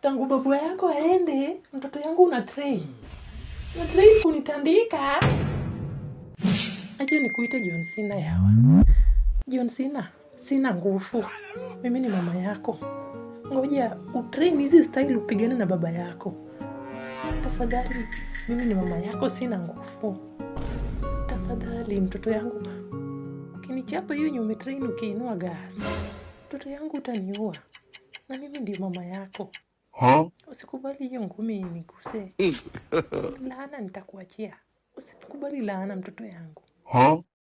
Tangu babu yako aende, mtoto yangu una train kunitandika. Aje nikuite John Cena yawa. John Cena, sina nguvu. Mimi ni mama yako. Ngoja utrain hizi style upigane na baba yako. Tafadhali, mimi ni mama yako, sina nguvu. Tafadhali mtoto yangu. Ukinichapa hiyo nyume train ukiinua gas. Mtoto yangu utaniua. Na mimi ndio mama yako. Usikubali hiyo ngumi iniguse. Laana nitakuachia. Usikubali laana mtoto yangu.